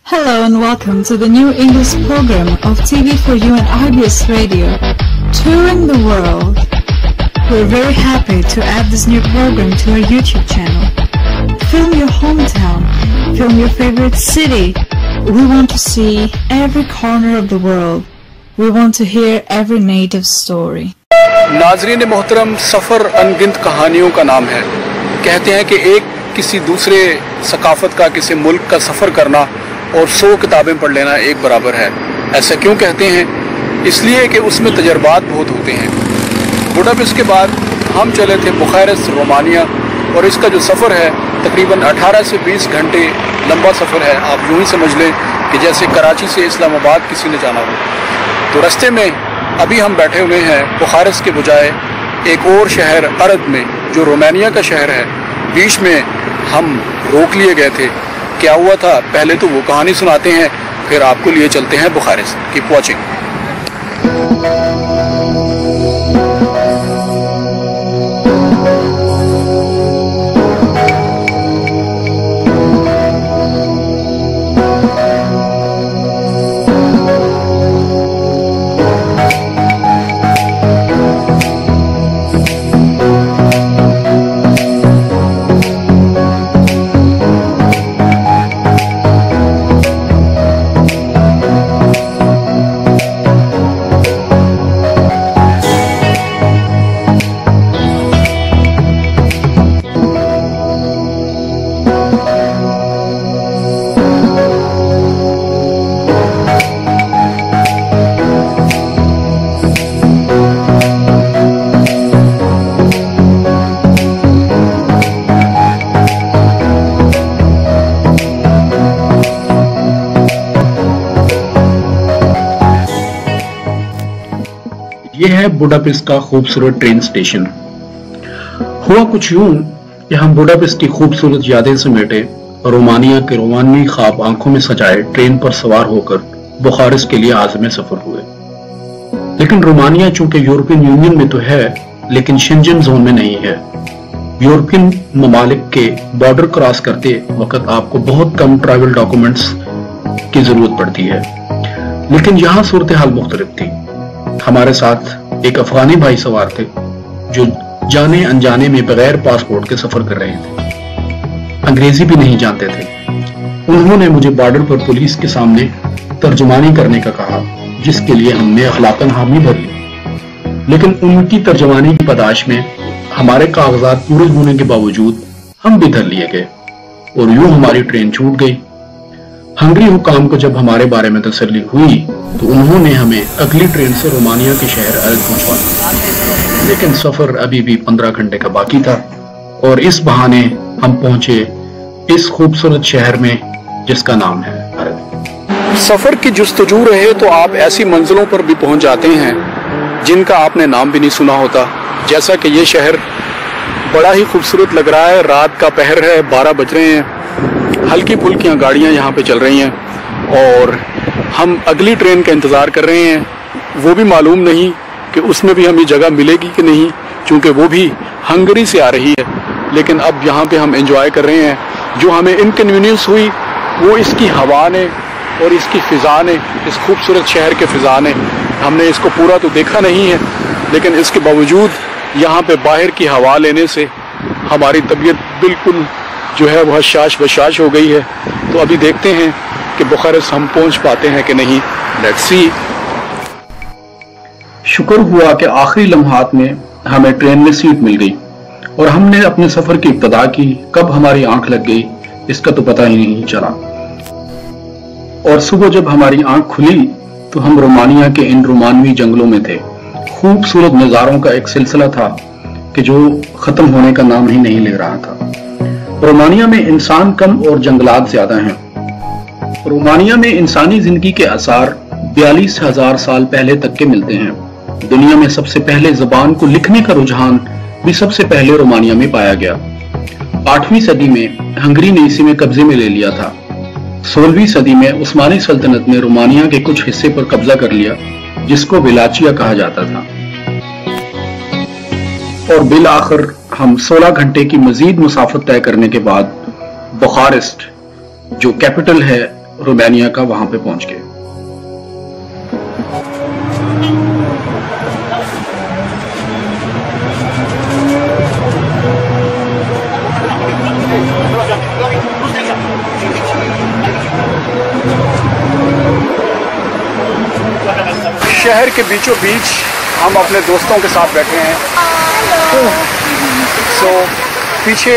Hello and welcome to the new English program of TV4U and IBS Radio, Touring the World. We're very happy to add this new program to our YouTube channel. Film your hometown, film your favorite city. We want to see every corner of the world. We want to hear every native story. नाज़रीन मोहतरम, सफ़र अनगिनत कहानियों का नाम है। कहते हैं कि एक किसी दूसरे सकाफ़त का, किसी मुल्क का सफ़र करना और 100 किताबें पढ़ लेना एक बराबर है। ऐसा क्यों कहते हैं? इसलिए कि उसमें तजर्बात बहुत होते हैं। बुडापेस्ट के बाद हम चले थे बुखारेस्ट, रोमानिया, और इसका जो सफ़र है तकरीबन 18 से 20 घंटे लंबा सफ़र है। आप यूँ ही समझ लें कि जैसे कराची से इस्लामाबाद किसी ने जाना हो। तो रास्ते में अभी हम बैठे हुए हैं बुखारेस्ट के बजाय एक और शहर अरद में, जो रोमानिया का शहर है। बीच में हम रोक लिए गए थे। क्या हुआ था पहले तो वो कहानी सुनाते हैं, फिर आपको लिए चलते हैं बुखारेस्ट। Keep watching. यह है बुडापेस्ट का खूबसूरत ट्रेन स्टेशन। हुआ कुछ यूं कि हम बुडापेस्ट की खूबसूरत यादें समेटे रोमानिया के रोमानी ख्वाब आंखों में सजाए ट्रेन पर सवार होकर बुखारेस्ट के लिए आज़म सफर हुए। लेकिन रोमानिया चूंकि यूरोपियन यूनियन में तो है, लेकिन शेंजन जोन में नहीं है। यूरोपियन ममालिक के बॉर्डर क्रॉस करते वक्त आपको बहुत कम ट्रैवल डॉक्यूमेंट्स की जरूरत पड़ती है। लेकिन यहाँ सूरत हाल मुख्तलिफ थी। हमारे साथ एक अफगानी भाई सवार थे जो जाने अनजाने में बगैर पासपोर्ट के सफर कर रहे थे। अंग्रेजी भी नहीं जानते थे। उन्होंने मुझे बॉर्डर पर पुलिस के सामने तर्जुमानी करने का कहा, जिसके लिए हमने अखलाकन हामी भर ली। लेकिन उनकी तर्जुमानी की पदाश में हमारे कागजात पूरे होने के बावजूद हम भी धर लिए गए और यूं हमारी ट्रेन छूट गई। हंगरी हुकाम को जब हमारे बारे में तसल्ली हुई तो उन्होंने हमें अगली ट्रेन से रोमानिया के शहर अरद पहुंचवा दिया। लेकिन सफर अभी भी 15 घंटे का बाकी था और इस बहाने हम पहुंचे इस खूबसूरत शहर में जिसका नाम है अरद। सफर की जुस्तजू रहे तो आप ऐसी मंजिलों पर भी पहुंच जाते हैं जिनका आपने नाम भी नहीं सुना होता। जैसा कि ये शहर बड़ा ही खूबसूरत लग रहा है। रात का पहर है, 12 बज रहे हैं। हल्की फुल्कियाँ गाड़ियाँ यहाँ पे चल रही हैं और हम अगली ट्रेन का इंतज़ार कर रहे हैं। वो भी मालूम नहीं कि उसमें भी हमें जगह मिलेगी कि नहीं, क्योंकि वो भी हंगरी से आ रही है। लेकिन अब यहाँ पे हम एंजॉय कर रहे हैं। जो हमें इनकन्वीनियंस हुई वो इसकी हवा ने और इसकी फ़िज़ा ने, इस खूबसूरत शहर के फ़िज़ा ने। हमने इसको पूरा तो देखा नहीं है, लेकिन इसके बावजूद यहाँ पे बाहर की हवा लेने से हमारी तबीयत बिल्कुल जो है वह शाश बशाश हो गई है। तो अभी देखते हैं कि बुखारेस्ट हम पहुंच पाते हैं कि नहीं। Let's see. शुक्र हुआ कि आखिरी लम्हात में हमें ट्रेन में सीट मिल गई और हमने अपने सफर की इब्तिदा की। कब हमारी आंख लग गई इसका तो पता ही नहीं चला। और सुबह जब हमारी आंख खुली तो हम रोमानिया के इन रोमानवी जंगलों में थे। खूबसूरत नजारों का एक सिलसिला था कि जो खत्म होने का नाम ही नहीं ले रहा था। रोमानिया में इंसान कम और जंगलात ज्यादा हैं। रोमानिया में इंसानी जिंदगी के आसार 42,000 साल पहले तक के मिलते हैं। दुनिया में सबसे पहले जबान को लिखने का रुझान भी सबसे पहले रोमानिया में पाया गया। 8वीं सदी में हंगरी ने इसे में कब्जे में ले लिया था। 16वीं सदी में उस्मानी सल्तनत ने रोमानिया के कुछ हिस्से पर कब्जा कर लिया, जिसको वेलाचिया कहा जाता था। और बिल आखिर हम 16 घंटे की मजीद मुसाफत तय करने के बाद बुखारेस्ट, जो कैपिटल है रोमानिया का वहां पे पहुंच गए। शहर के बीचों बीच हम अपने दोस्तों के साथ बैठे हैं। पीछे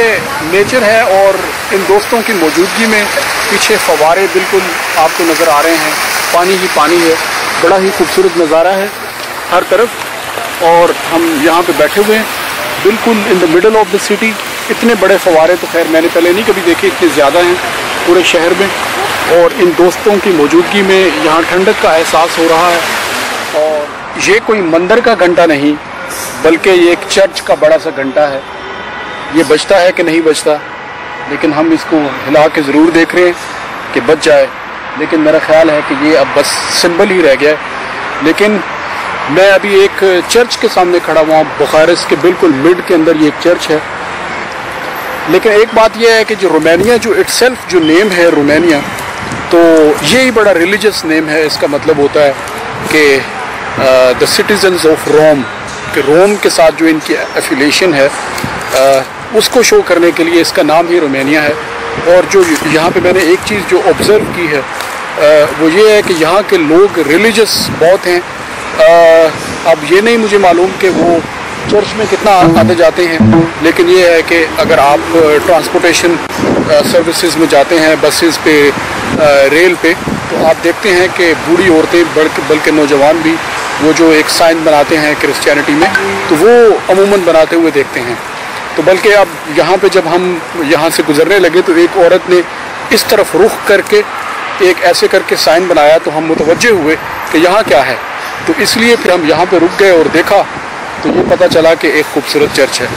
नेचर है और इन दोस्तों की मौजूदगी में पीछे फव्वारे बिल्कुल आपको नज़र आ रहे हैं, पानी ही पानी है। बड़ा ही खूबसूरत नज़ारा है हर तरफ और हम यहाँ पे बैठे हुए हैं बिल्कुल in the middle of the city. इतने बड़े फव्वारे तो खैर मैंने पहले नहीं कभी देखे, इतने ज़्यादा हैं पूरे शहर में। और इन दोस्तों की मौजूदगी में यहाँ ठंडक का एहसास हो रहा है। और ये कोई मंदिर का घंटा नहीं बल्कि ये एक चर्च का बड़ा सा घंटा है। ये बजता है कि नहीं बजता, लेकिन हम इसको हिला के ज़रूर देख रहे हैं कि बच जाए, लेकिन मेरा ख्याल है कि ये अब बस सिंबल ही रह गया है। लेकिन मैं अभी एक चर्च के सामने खड़ा हुआ, बुखारेस्ट के बिल्कुल मिड के अंदर ये एक चर्च है। लेकिन एक बात यह है कि जो रोमानिया जो इटसेल्फ जो नेम है रोमानिया, तो ये ही बड़ा रिलीजियस नेम है। इसका मतलब होता है कि द सिटीजन्स ऑफ रोम, कि रोम के साथ जो इनकी एफिलिएशन है उसको शो करने के लिए इसका नाम ही रोमानिया है। और जो यहाँ पे मैंने एक चीज़ जो ऑब्ज़र्व की है वो ये है कि यहाँ के लोग रिलीजियस बहुत हैं। अब ये नहीं मुझे मालूम कि वो चर्च में कितना आते जाते हैं, लेकिन ये है कि अगर आप ट्रांसपोर्टेशन सर्विसेज में जाते हैं, बसेस पे, रेल पे, तो आप देखते हैं कि बूढ़ी औरतें बल्कि नौजवान भी वो जो एक साइन बनाते हैं क्रिश्चियनिटी में, तो वो अमूमन बनाते हुए देखते हैं। तो बल्कि अब यहाँ पे जब हम यहाँ से गुजरने लगे तो एक औरत ने इस तरफ रुख करके एक ऐसे करके साइन बनाया, तो हम मुतवज्जे हुए कि यहाँ क्या है। तो इसलिए फिर हम यहाँ पे रुक गए और देखा, तो ये पता चला कि एक खूबसूरत चर्च है।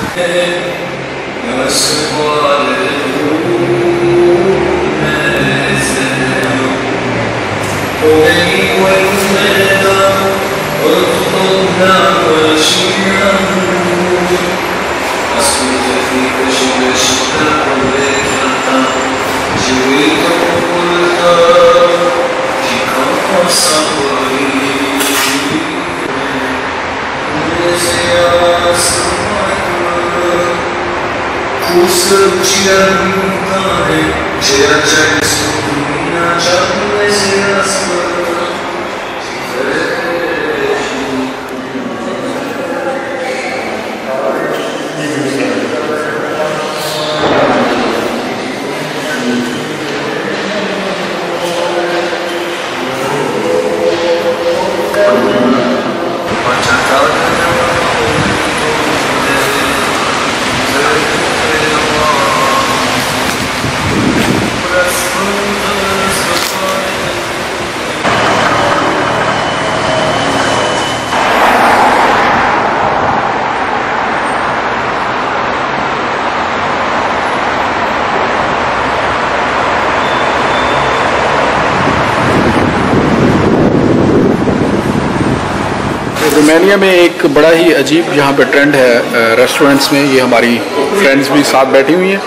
रोमानिया में एक बड़ा ही अजीब यहाँ पे ट्रेंड है रेस्टोरेंट्स में। ये हमारी फ्रेंड्स भी साथ बैठी हुई हैं।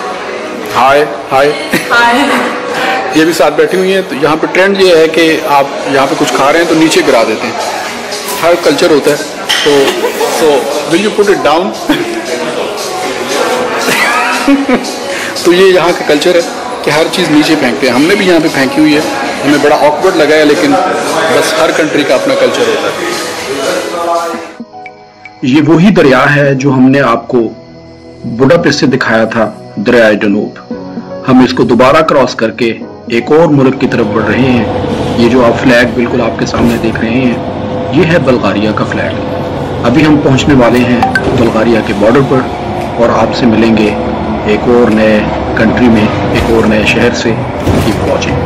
हाय हाय हाय ये भी साथ बैठी हुई हैं। तो यहाँ पे ट्रेंड ये है कि आप यहाँ पे कुछ खा रहे हैं तो नीचे गिरा देते हैं। हर कल्चर होता है। तो will you put it down. तो ये यहाँ का कल्चर है कि हर चीज़ नीचे फेंकते हैं। हमने भी यहाँ पे फेंकी हुई है, हमें बड़ा ऑकवर्ड लगा है, लेकिन बस हर कंट्री का अपना कल्चर होता है। ये वही दरिया है जो हमने आपको बुडापेस्ट से दिखाया था, दरियाए डनूब। हम इसको दोबारा क्रॉस करके एक और मुल्क की तरफ बढ़ रहे हैं। ये जो आप फ्लैग बिल्कुल आपके सामने देख रहे हैं, ये है बल्गारिया का फ्लैग। अभी हम पहुंचने वाले हैं बल्गारिया के बॉर्डर पर और आपसे मिलेंगे एक और नए कंट्री में, एक और नए शहर से। कीप वॉचिंग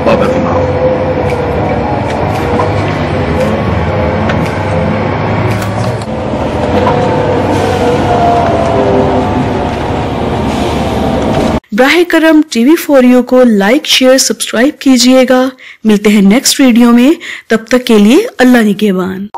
बाबा की माँ। ब्राहे करम TV4U को लाइक, शेयर, सब्सक्राइब कीजिएगा। मिलते हैं नेक्स्ट वीडियो में, तब तक के लिए अल्लाह निगहबान।